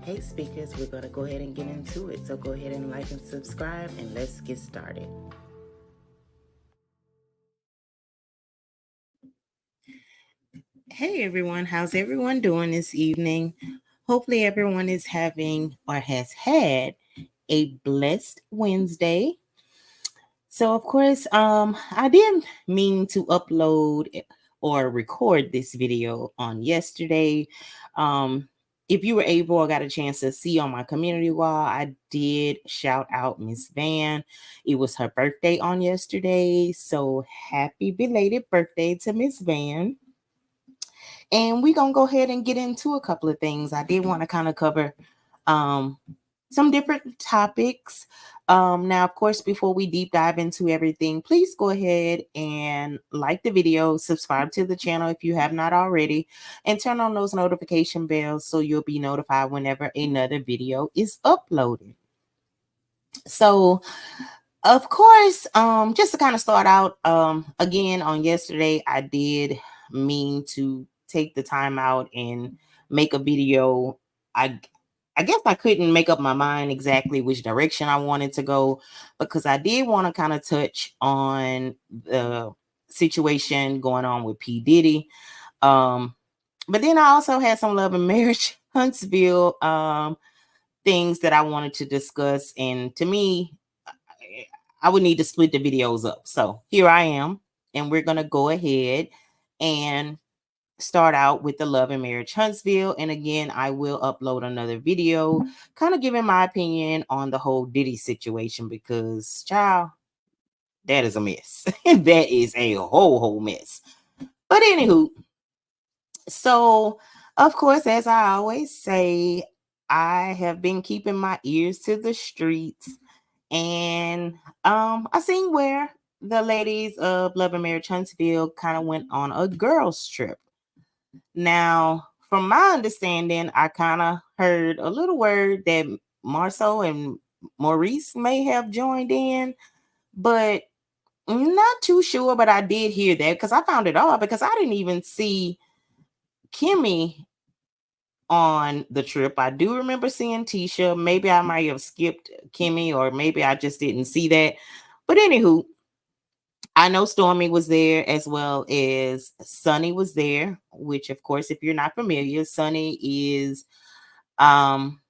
Hey speakers, we're going to go ahead and get into it. So go ahead and like and subscribe and let's get started. Hey everyone, how's everyone doing this evening? Hopefully everyone is having or has had a blessed Wednesday. So of course, I didn't mean to upload or record this video on yesterday. If you were able or got a chance to see on my community wall, I did shout out Miss Van. It was her birthday on yesterday. So happy belated birthday to Miss Van. And we're going to go ahead and get into a couple of things. I did want to kind of cover um, some different topics. Now, of course, before we deep dive into everything, please go ahead and like the video, subscribe to the channel if you have not already, and turn on those notification bells so you'll be notified whenever another video is uploaded. So, of course, just to kind of start out, again, on yesterday, I did mean to take the time out and make a video. I guess I couldn't make up my mind exactly which direction I wanted to go because I did want to kind of touch on the situation going on with P. Diddy. But then I also had some Love and Marriage Huntsville things that I wanted to discuss. And to me, I would need to split the videos up. So here I am, and we're going to go ahead and start out with the Love and Marriage Huntsville. And again, I will upload another video kind of giving my opinion on the whole Diddy situation because, child, that is a mess. That is a whole mess. But anywho, so of course, as I always say, I have been keeping my ears to the streets. And I seen where the ladies of Love and Marriage Huntsville kind of went on a girls trip. Now, from my understanding, I kind of heard a little word that Marceau and Maurice may have joined in, but I'm not too sure. But I did hear that because I found it odd because I didn't even see Kimmy on the trip. I do remember seeing Tisha. Maybe I might have skipped Kimmy, or maybe I just didn't see that. But anywho, I know Stormi was there as well as Sunny was there, which of course, if you're not familiar, Sunny is um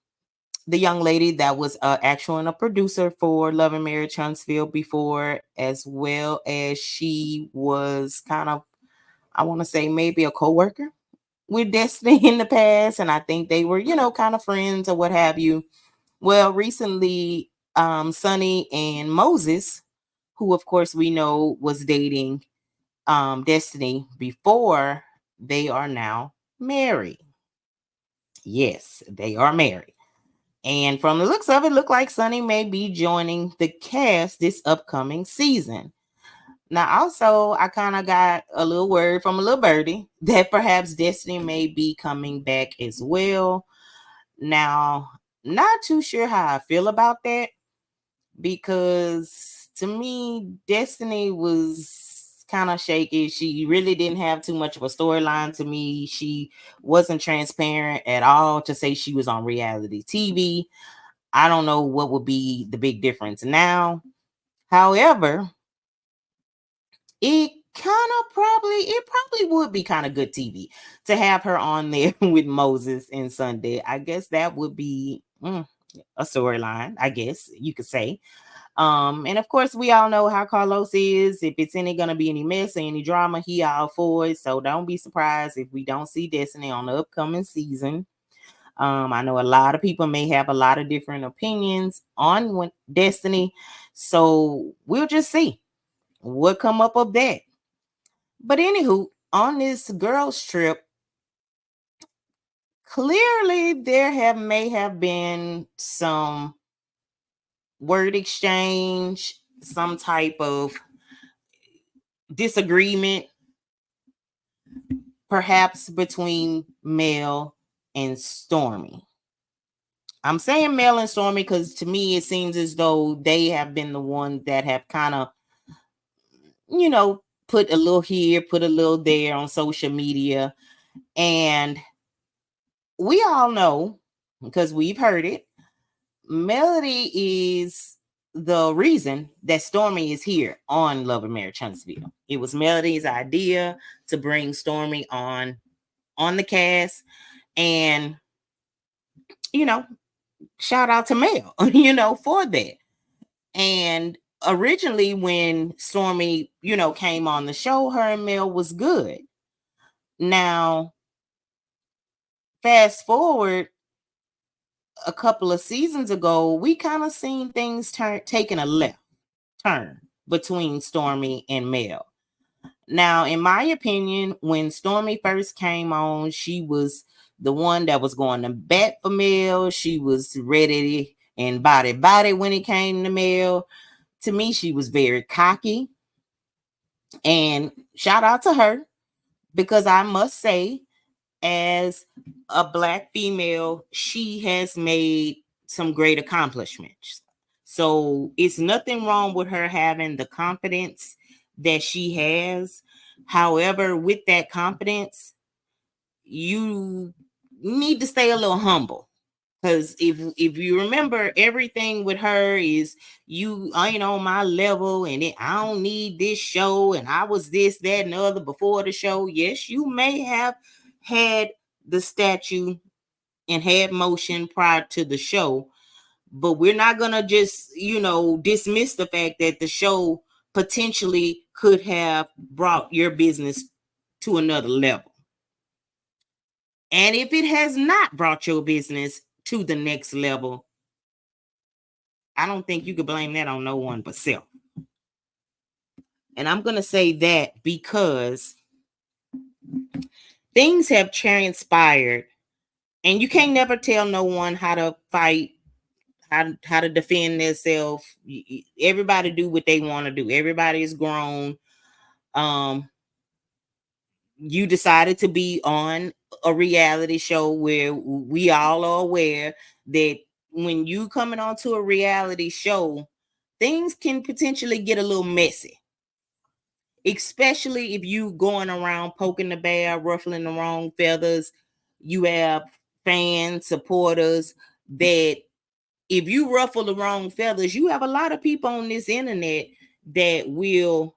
the young lady that was actual and a producer for Love and Marriage Huntsville before, as well as she was kind of, I want to say, maybe a co-worker with Destiny in the past. And I think they were, kind of friends or what have you. Well, recently, Sunny and Moses, who of course we know was dating Destiny before, they are now married. Yes, they are married. And from the looks of it, look like Sunny may be joining the cast this upcoming season. Now, also, I kind of got a little word from a little birdie that perhaps Destiny may be coming back as well. Now, not too sure how I feel about that because to me, Destiny was kind of shaky. She really didn't have too much of a storyline to me. She wasn't transparent at all to say she was on reality TV. I don't know what would be the big difference now. However, it probably would be kind of good TV to have her on there with Moses and Sunday. I guess that would be a storyline, I guess you could say. And of course, we all know how Carlos is. If it's gonna be any mess or any drama, he all for it. So don't be surprised if we don't see Destiny on the upcoming season. I know a lot of people may have a lot of different opinions on Destiny, so we'll just see what come up of that. But anywho, on this girls trip, clearly there may have been some word exchange, some type of disagreement, perhaps between Mel and Stormi. I'm saying Mel and Stormi because to me it seems as though they have been the one that have kind of, put a little here, put a little there on social media. And we all know because we've heard it. Melody is the reason that Stormi is here on Love and Marriage Huntsville. It was Melody's idea to bring Stormi on the cast, and shout out to Mel, for that. And originally when Stormi, came on the show, her and Mel was good. Now, fast forward a couple of seasons ago, we kind of seen things taking a left turn between Stormi and Mel. Now, in my opinion, when Stormi first came on, she was the one that was going to bat for Mel. She was ready and body when it came to Mel. To me, she was very cocky. And shout out to her, because I must say, as a Black female, she has made some great accomplishments. So it's nothing wrong with her having the confidence that she has. However, with that confidence, you need to stay a little humble. Because if you remember, everything with her is, you ain't on my level, and I don't need this show, and I was this, that, and the other before the show. Yes, you may have had the statue and had motion prior to the show, but we're not gonna just dismiss the fact that the show potentially could have brought your business to another level. And if it has not brought your business to the next level, I don't think you could blame that on no one but self. And I'm going to say that because things have transpired, and you can't never tell no one how to fight, how to defend themselves. Everybody do what they want to do. Everybody is grown. You decided to be on a reality show where we all are aware that when you coming onto a reality show, things can potentially get a little messy. Especially if you going around poking the bear, ruffling the wrong feathers. You have fans, supporters that if you ruffle the wrong feathers, you have a lot of people on this internet that will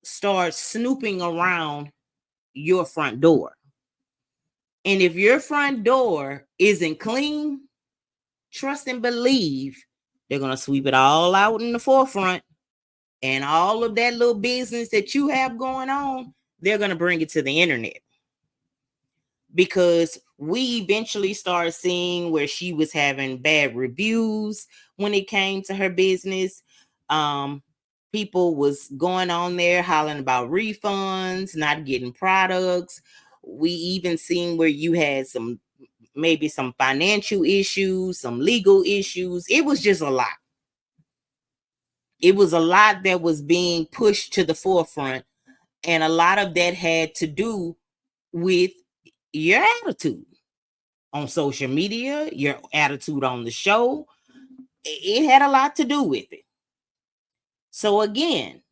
start snooping around your front door. And if your front door isn't clean, trust and believe they're going to sweep it all out in the forefront, and all of that little business that you have going on, they're going to bring it to the internet. Because we eventually started seeing where she was having bad reviews when it came to her business. People was going on there hollering about refunds, not getting products. We even seen where you had maybe some financial issues, some legal issues. It was just a lot. It was a lot that was being pushed to the forefront. And a lot of that had to do with your attitude on social media, your attitude on the show. It had a lot to do with it. So again,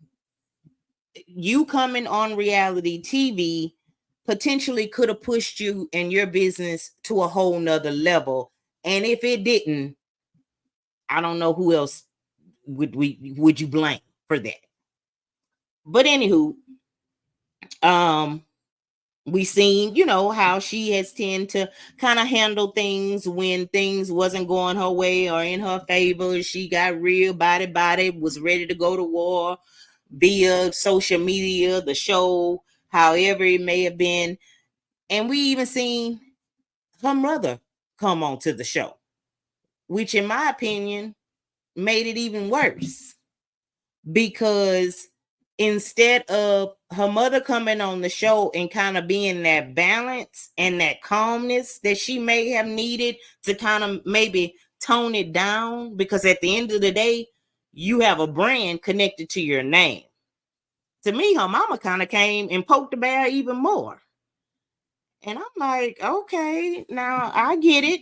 you coming on reality TV potentially could have pushed you and your business to a whole nother level. And if it didn't, I don't know who else would you blame for that. But anywho, we seen, how she has tend to kind of handle things when things wasn't going her way or in her favor. She got real body, was ready to go to war via social media, the show, however it may have been. And we even seen her mother come onto the show, which in my opinion made it even worse, because instead of her mother coming on the show and kind of being that balance and that calmness that she may have needed to kind of maybe tone it down, because at the end of the day, you have a brand connected to your name. To me, her mama kind of came and poked the bear even more. And I'm like, okay, now I get it.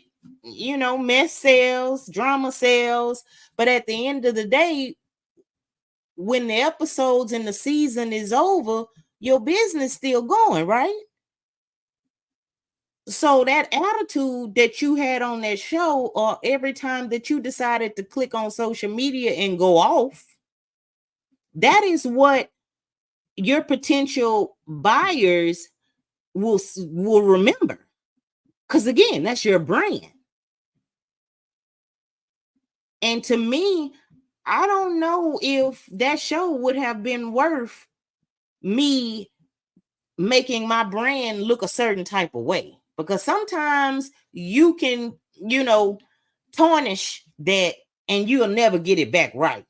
Mess sells, drama sells. But at the end of the day, when the episodes and the season is over, your business still going, right? So that attitude that you had on that show, or every time that you decided to click on social media and go off, that is what your potential buyers will remember. Because again, that's your brand. And to me, I don't know if that show would have been worth me making my brand look a certain type of way, because sometimes you can, tarnish that and you'll never get it back right.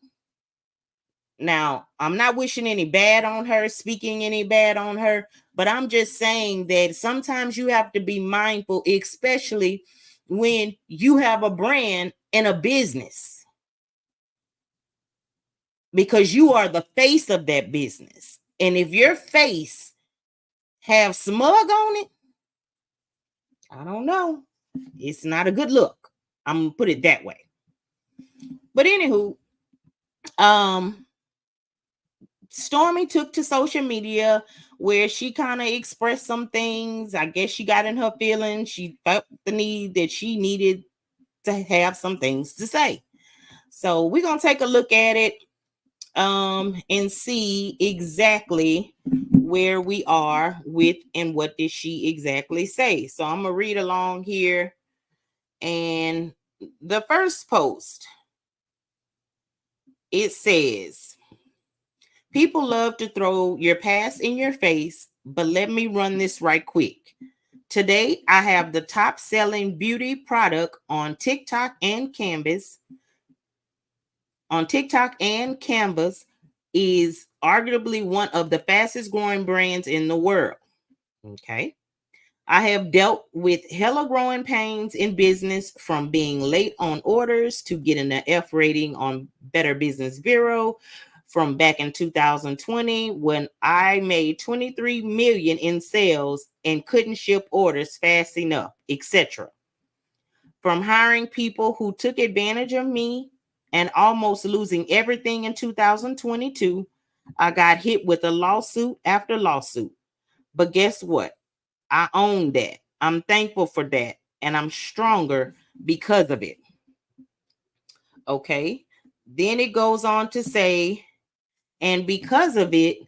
Now, I'm not wishing any bad on her, speaking any bad on her, but I'm just saying that sometimes you have to be mindful, especially when you have a brand and a business, because you are the face of that business. And if your face have smug on it, I don't know. It's not a good look. I'm gonna put it that way. But anywho, Stormi took to social media where she kind of expressed some things. I guess she got in her feelings. She felt the need that she needed to have some things to say. So we're gonna take a look at it and see exactly where we are with and what did she exactly say. So I'm gonna read along here. And the first post, it says, people love to throw your past in your face, but let me run this right quick. Today, I have the top selling beauty product on TikTok and Canvas. On TikTok and Canvas is arguably one of the fastest growing brands in the world. Okay. I have dealt with hella growing pains in business, from being late on orders to getting an F rating on Better Business Bureau from back in 2020, when I made 23 million in sales and couldn't ship orders fast enough, etc. From hiring people who took advantage of me and almost losing everything in 2022, I got hit with a lawsuit after lawsuit. But guess what? I own that. I'm thankful for that. And I'm stronger because of it. Okay. Then it goes on to say, and because of it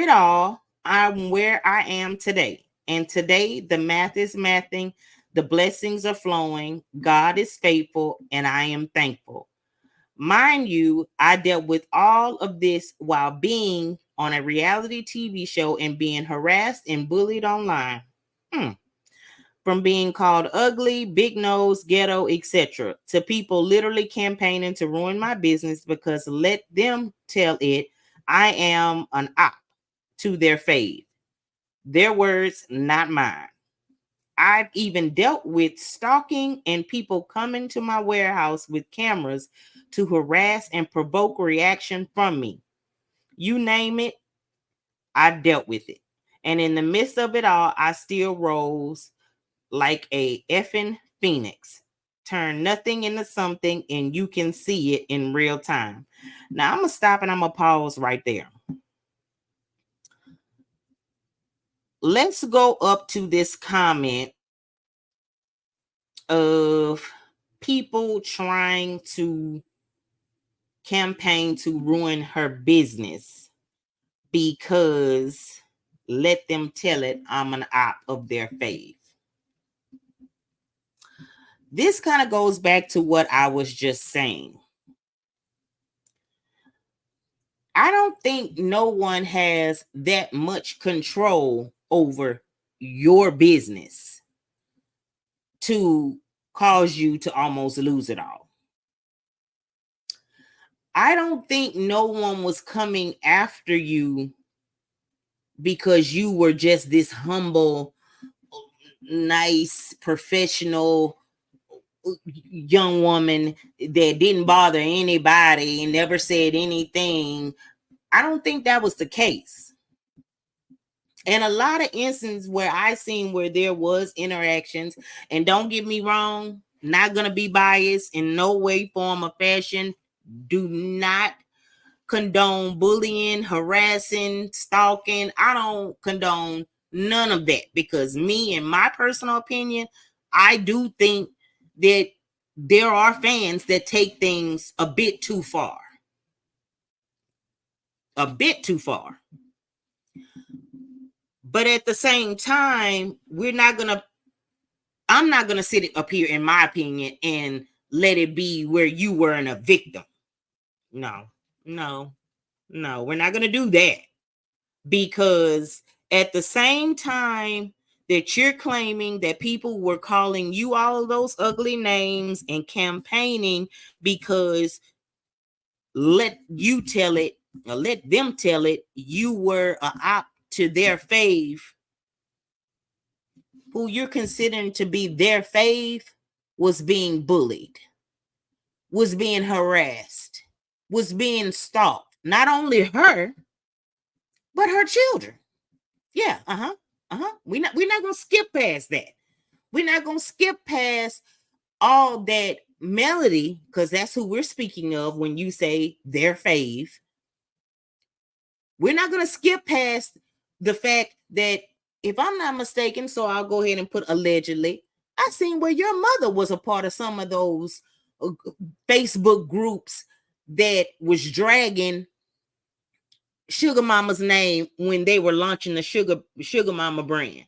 all, I'm where I am today. And today the math is mathing. The blessings are flowing. God is faithful. And I am thankful. Mind you, I dealt with all of this while being on a reality TV show and being harassed and bullied online. From being called ugly, big nose, ghetto, etc., to people literally campaigning to ruin my business because let them tell it, I am an op to their fave. Their words, not mine. I've even dealt with stalking and people coming to my warehouse with cameras to harass and provoke reaction from me. You name it, I've dealt with it. And in the midst of it all, I still rose like a effing phoenix. Turn nothing into something, and you can see it in real time. Now, I'm going to stop and I'm going to pause right there. Let's go up to this comment of people trying to campaign to ruin her business because let them tell it, I'm an op of their fave. This kind of goes back to what I was just saying. I don't think no one has that much control over your business to cause you to almost lose it all. I don't think no one was coming after you because you were just this humble, nice, professional young woman that didn't bother anybody and never said anything. I don't think that was the case. And a lot of instances where I seen where there was interactions, and don't get me wrong, not going to be biased in no way, form, or fashion. Do not condone bullying, harassing, stalking. I don't condone None of that. Because me, in my personal opinion, I do think that there are fans that take things a bit too far. A bit too far. But at the same time, I'm not gonna sit up here, in my opinion, and let it be where you weren't a victim. No, we're not gonna do that. Because at the same time that you're claiming that people were calling you all of those ugly names and campaigning because let them tell it, you were a op to their fave, who you're considering to be their fave, was being bullied, was being harassed, was being stalked. Not only her, but her children. Yeah, We're not gonna skip past that. We're not gonna skip past all that Melody, because that's who we're speaking of when you say their fave. We're not gonna skip past the fact that, if I'm not mistaken, so I'll go ahead and put allegedly, I seen where your mother was a part of some of those Facebook groups that was dragging Sugar Mama's name when they were launching the Sugar Mama brand.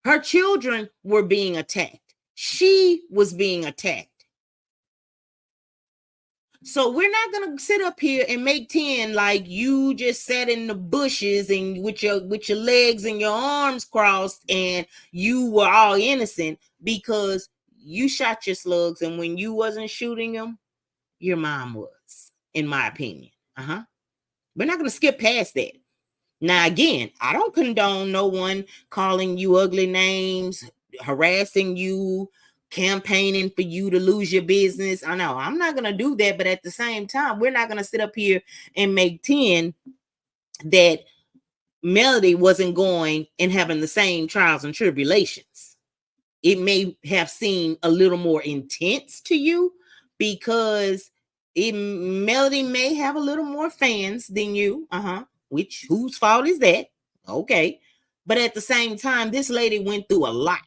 Her children were being attacked. She was being attacked. So we're not gonna sit up here and make 10 like you just sat in the bushes and with your legs and your arms crossed and you were all innocent because you shot your slugs, and when you wasn't shooting them, your mom was, in my opinion. We're not gonna skip past that. Now, again, I don't condone no one calling you ugly names, harassing you, campaigning for you to lose your business. I know I'm not going to do that. But at the same time, we're not going to sit up here and make 10 that Melody wasn't going and having the same trials and tribulations. It may have seemed a little more intense to you because Melody may have a little more fans than you. Which, whose fault is that? Okay. But at the same time, this lady went through a lot.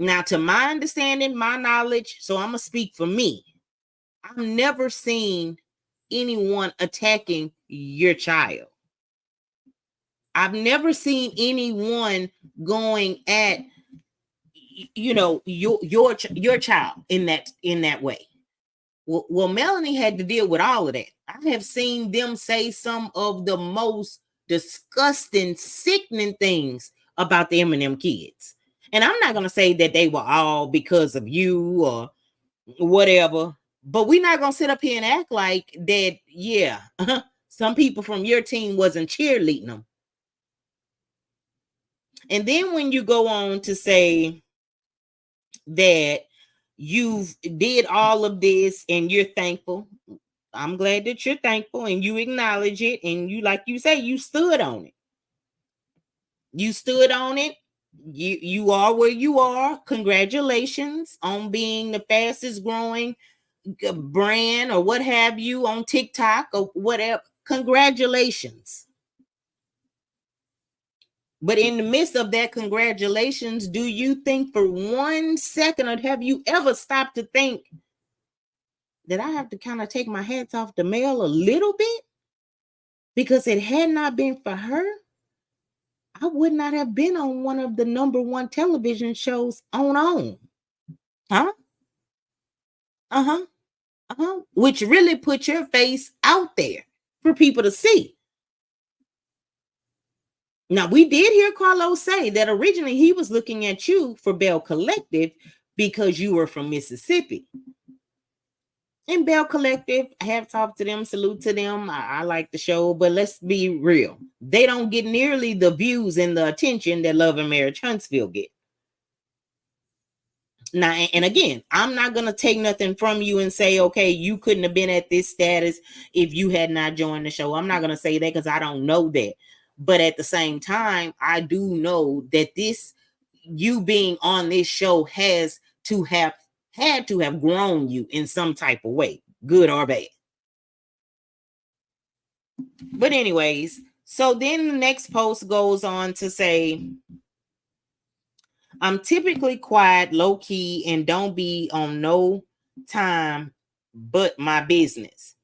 Now, to my understanding, my knowledge, so I'm going to speak for me. I've never seen anyone attacking your child. I've never seen anyone going at, your child in that way. Well, Melanie had to deal with all of that. I have seen them say some of the most disgusting, sickening things about the Eminem kids. And I'm not going to say that they were all because of you or whatever, but we're not going to sit up here and act like that, yeah, some people from your team wasn't cheerleading them. And then when you go on to say that you've did all of this and you're thankful, I'm glad that you're thankful and you acknowledge it, and you, like you say, you stood on it. You stood on it. You are where you are. Congratulations on being the fastest growing brand or what have you on TikTok or whatever. Congratulations. But in the midst of that congratulations, do you think for 1 second, or have you ever stopped to think that I have to kind of take my hats off to Mel a little bit? Because it had not been for her, I would not have been on one of the #1 television shows on. Which really put your face out there for people to see. Now, we did hear Carlos say that originally he was looking at you for Bell Collective because you were from Mississippi. And Bell Collective, hats off to them, salute to them. I like the show, but let's be real. They don't get nearly the views and the attention that Love and Marriage Huntsville get. Now, and again, I'm not going to take nothing from you and say, okay, you couldn't have been at this status if you had not joined the show. I'm not going to say that because I don't know that. But at the same time, I do know that you being on this show had to have grown you in some type of way, good or bad. But anyways, So then the next post goes on to say, I'm typically quiet, low key, and don't be on no time but my business.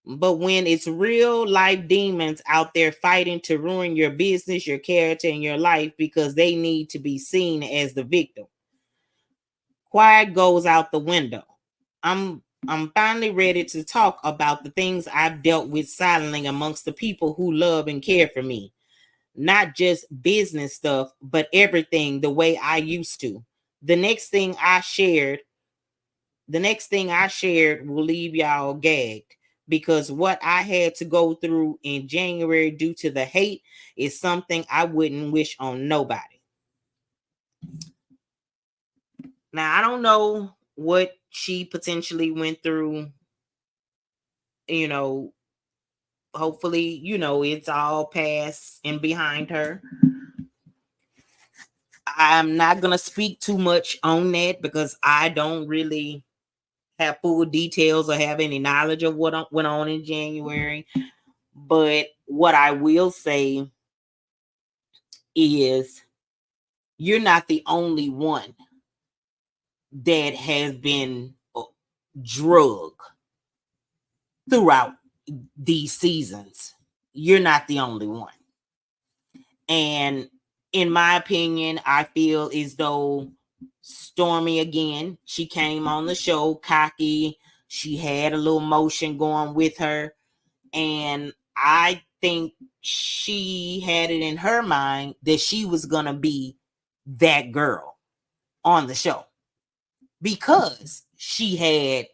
But when it's real life demons out there fighting to ruin your business, your character, and your life because they need to be seen as the victim, quiet goes out the window. I'm finally ready to talk about the things I've dealt with silently amongst the people who love and care for me. Not just business stuff, but everything the way I used to. The next thing I shared, will leave y'all gagged because what I had to go through in January due to the hate is something I wouldn't wish on nobody. Now, I don't know what she potentially went through, you know, hopefully, it's all past and behind her. I'm not going to speak too much on that because I don't really have full details or have any knowledge of what went on in January. But what I will say is you're not the only one that has been drugged throughout these seasons. You're not the only one. And in my opinion, I feel as though Stormi, again, she came on the show cocky. She had a little motion going with her. And I think she had it in her mind that she was going to be that girl on the show because she had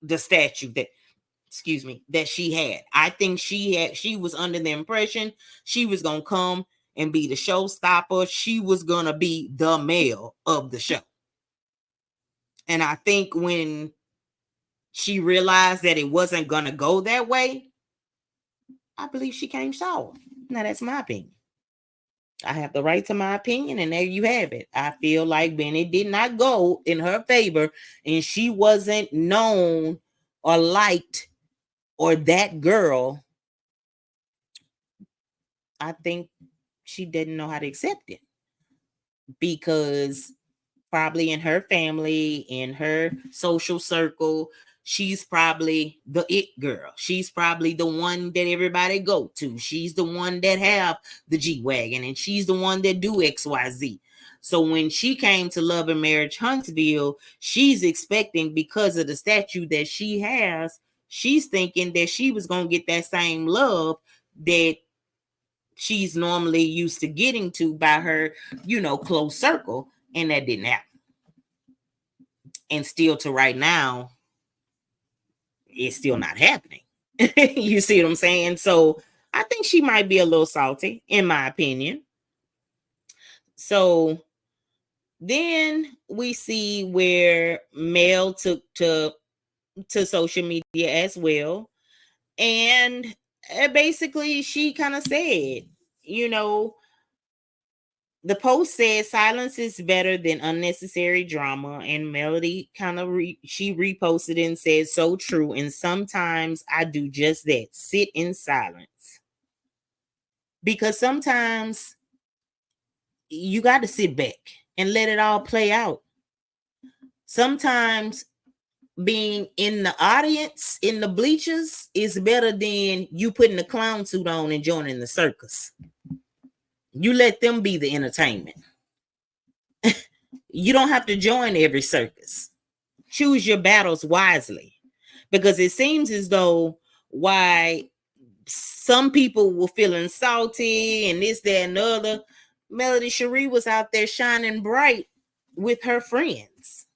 the statue that she had. I think she was under the impression she was going to come and be the showstopper. She was going to be the male of the show. And I think when she realized that it wasn't going to go that way, I believe she came sour. Now, that's my opinion. I have the right to my opinion, and there you have it. I feel like Bennett did not go in her favor, and she wasn't known or liked or that girl. I think she didn't know how to accept it because probably in her family, in her social circle, she's probably the it girl. She's probably the one that everybody go to. She's the one that have the G-Wagon, and she's the one that do XYZ. So when she came to Love and Marriage Huntsville, she's expecting, because of the statue that she has, she's thinking that she was going to get that same love that she's normally used to getting to by her, close circle. And that didn't happen. And still to right now, it's still not happening. You see what I'm saying? So I think she might be a little salty, in my opinion. So then we see where Mel took to social media as well. And basically she kind of said, the post said silence is better than unnecessary drama, and Melody kind of she reposted and said so true. And sometimes I do just that, sit in silence, because sometimes you got to sit back and let it all play out. Sometimes being in the audience, in the bleachers, is better than you putting a clown suit on and joining the circus. You let them be the entertainment. You don't have to join every circus. Choose your battles wisely, because it seems as though why some people were feeling salty and this, that, and the other, Melody Cherie was out there shining bright with her friends,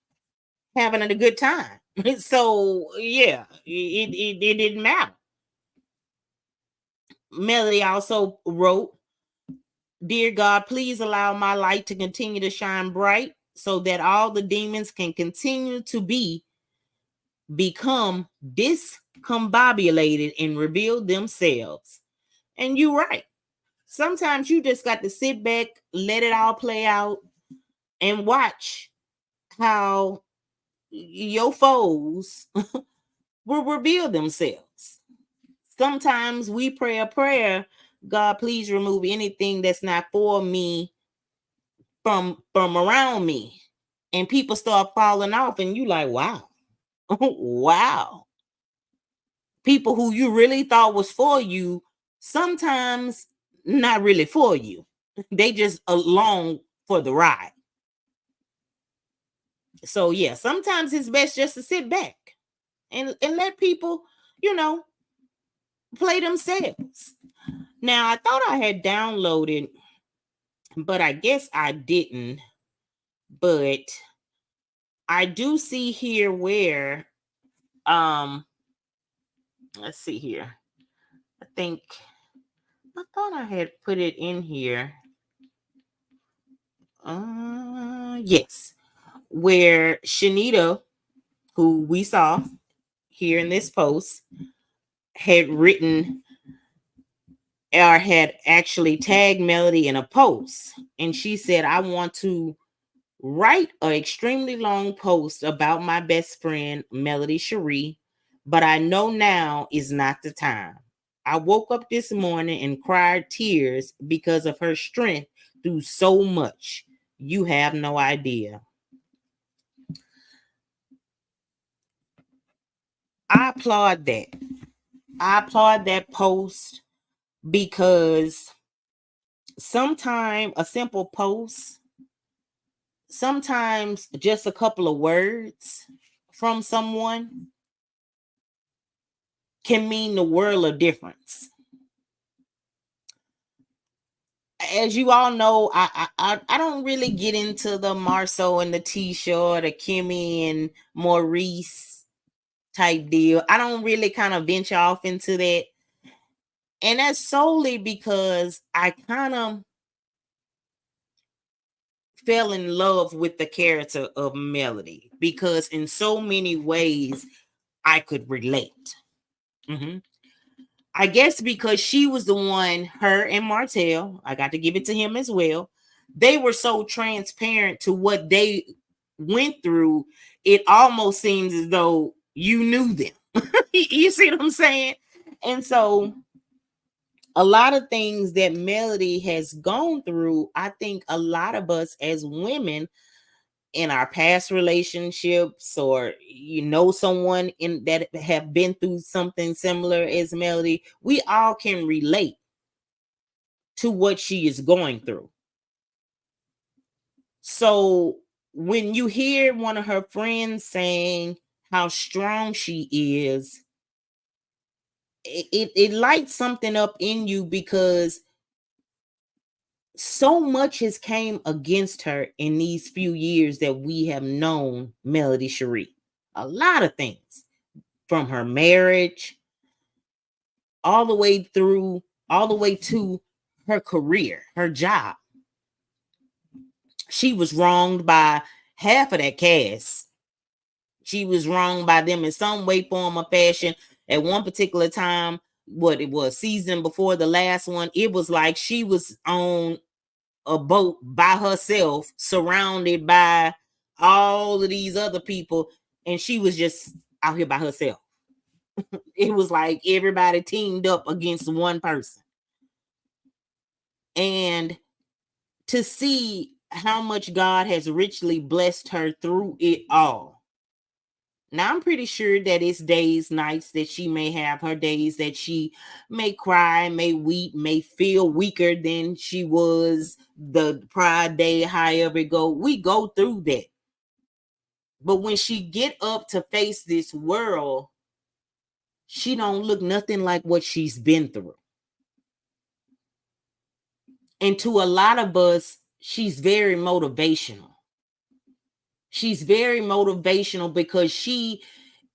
having a good time. So yeah, it didn't matter. Melody also wrote, "Dear God, please allow my light to continue to shine bright so that all the demons can continue to become discombobulated and reveal themselves." And you're right. Sometimes you just got to sit back, let it all play out, and watch how your foes will reveal themselves. Sometimes we pray a prayer God, please remove anything that's not for me from around me. And people start falling off, and you like, wow. Wow. People who you really thought was for you, sometimes not really for you. They just along for the ride. So yeah, sometimes it's best just to sit back and let people, play themselves. Now, I thought I had downloaded, but I guess I didn't. But I do see here where let's see here. I thought I had put it in here. Yes. Where Shanita, who we saw here in this post, had written or had actually tagged Melody in a post. And she said, I want to write an extremely long post about my best friend, Melody Cherie, but I know now is not the time. I woke up this morning and cried tears because of her strength through so much. You have no idea. I applaud that. I applaud that post because sometimes a simple post, sometimes just a couple of words from someone can mean the world of difference. As you all know, I don't really get into the Marceau and the Tisha or the Kimmy and Maurice type deal. I don't really kind of venture off into that. And that's solely because I kind of fell in love with the character of Melody because in so many ways I could relate. Mm-hmm. I guess because she was the one, her and Martell, I got to give it to him as well. They were so transparent to what they went through. It almost seems as though you knew them. You see what I'm saying? And so a lot of things that Melody has gone through, I think a lot of us as women in our past relationships, or someone in that have been through something similar as Melody, we all can relate to what she is going through. So when you hear one of her friends saying how strong she is, it lights something up in you because so much has came against her in these few years that we have known Melody Cherie. A lot of things, from her marriage all the way to her career, her job. She was wronged by half of that cast. She was wronged by them in some way, form, or fashion. At one particular time, what it was, season before the last one, it was like she was on a boat by herself, surrounded by all of these other people, and she was just out here by herself. It was like everybody teamed up against one person. And to see how much God has richly blessed her through it all. Now, I'm pretty sure that it's days, nights that she may have her days that she may cry, may weep, may feel weaker than she was the prior day, however it go. We go through that. But when she get up to face this world, she don't look nothing like what she's been through. And to a lot of us, she's very motivational. She's very motivational because she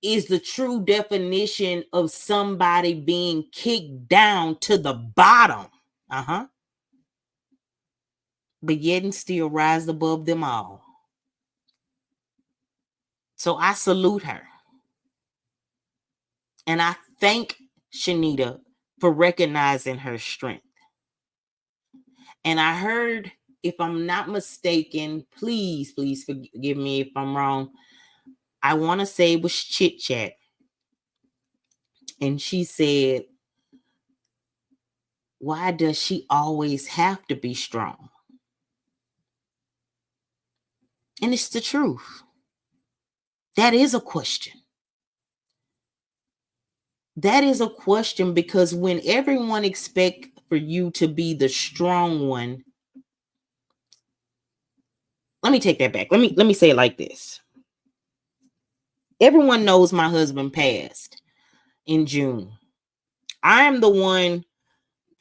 is the true definition of somebody being kicked down to the bottom. But yet and still rise above them all. So I salute her. And I thank Shanita for recognizing her strength. And I heard, if I'm not mistaken, please forgive me if I'm wrong, I want to say it was Chit Chat. And she said, Why does she always have to be strong? And it's the truth. That is a question. That is a question, because when everyone expects for you to be the strong one, let me take that back. Let me say it like this. Everyone knows my husband passed in June. I am the one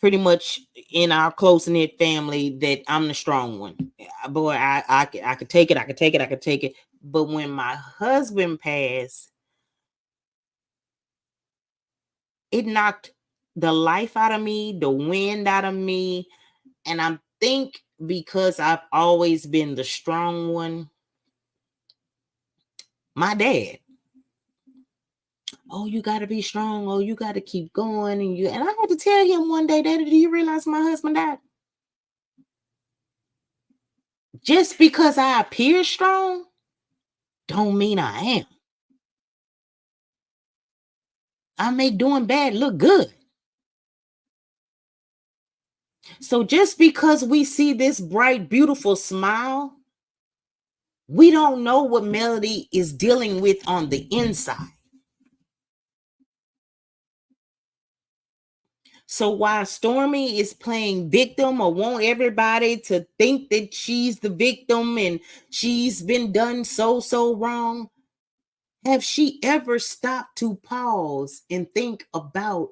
pretty much in our close-knit family that I'm the strong one. Boy, I could take it, I could take it, I could take it. But when my husband passed, it knocked the life out of me, the wind out of me. And I think because I've always been the strong one, my dad, oh, you got to be strong. Oh, you got to keep going. And I had to tell him one day, Daddy, do you realize my husband died? Just because I appear strong, don't mean I am. I make doing bad look good. So just because we see this bright, beautiful smile, we don't know what Melody is dealing with on the inside. So while Stormi is playing victim or want everybody to think that she's the victim and she's been done so wrong, have she ever stopped to pause and think about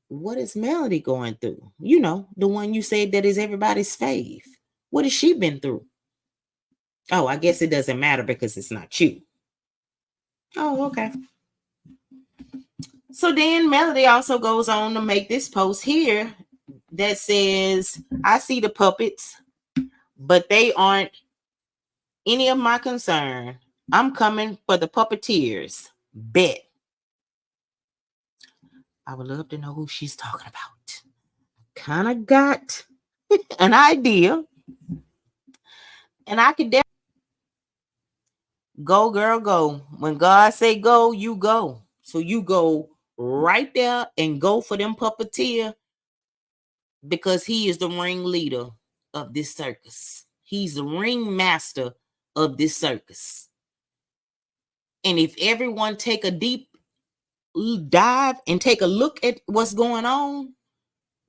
what is Melody going through? You know, the one you said that is everybody's fave. What has she been through? Oh, I guess it doesn't matter because it's not you. Oh, okay. So then Melody also goes on to make this post here that says, I see the puppets, but they aren't any of my concern. I'm coming for the puppeteers. Bet. I would love to know who she's talking about. Kind of got an idea. And I could go, girl, go. When God say go, you go. So you go right there and go for them puppeteer, because he is the ringleader of this circus. He's the ringmaster of this circus. And if everyone take a deep dive and take a look at what's going on,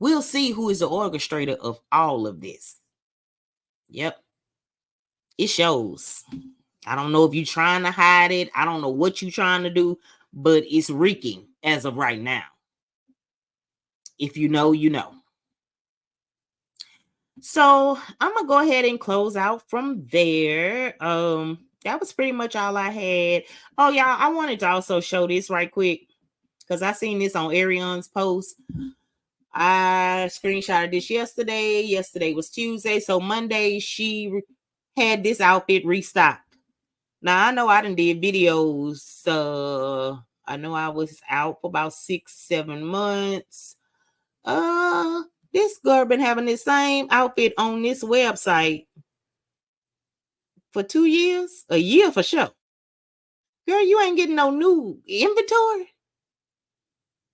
we'll see who is the orchestrator of all of this. Yep. It shows. I don't know if you're trying to hide it. I don't know what you're trying to do, but it's reeking as of right now. If you know, you know. So I'm gonna go ahead and close out from there. That was pretty much all I had. Oh, y'all, I wanted to also show this right quick because I seen this on Arion's post. I screenshotted this yesterday. Yesterday was Tuesday, so Monday she had this outfit restocked. Now I know I done did videos. I know I was out for about 6-7 months. This girl been having the same outfit on this website for 2 years, a year for sure. Girl, you ain't getting no new inventory.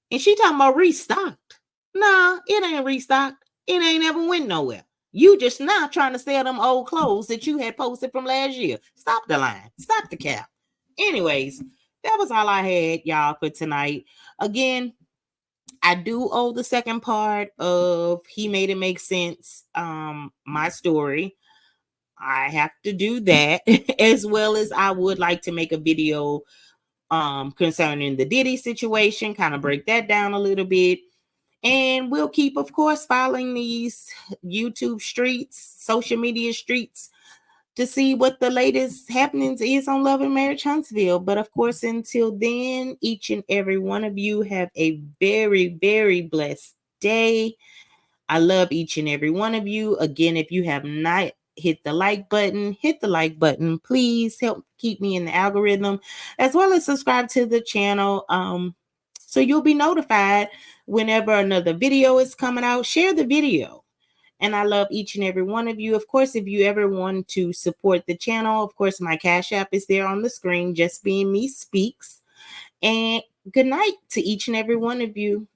And she talking about restocked. Nah, it ain't restocked. It ain't ever went nowhere. You just now trying to sell them old clothes that you had posted from last year. Stop the line. Stop the cap. Anyways, that was all I had, y'all, for tonight. Again, I do owe the second part of He Made It Make Sense, my story. I have to do that, as well as I would like to make a video concerning the Diddy situation, kind of break that down a little bit. And we'll keep, of course, following these YouTube streets, social media streets, to see what the latest happenings is on Love and Marriage Huntsville. But of course, until then, each and every one of you have a very, very blessed day. I love each and every one of you. Again, if you have not hit the like button, hit the like button. Please help keep me in the algorithm, as well as subscribe to the channel. So you'll be notified whenever another video is coming out. Share the video. And I love each and every one of you. Of course, if you ever want to support the channel, of course, my Cash App is there on the screen. Just Being Me Speaks. And good night to each and every one of you.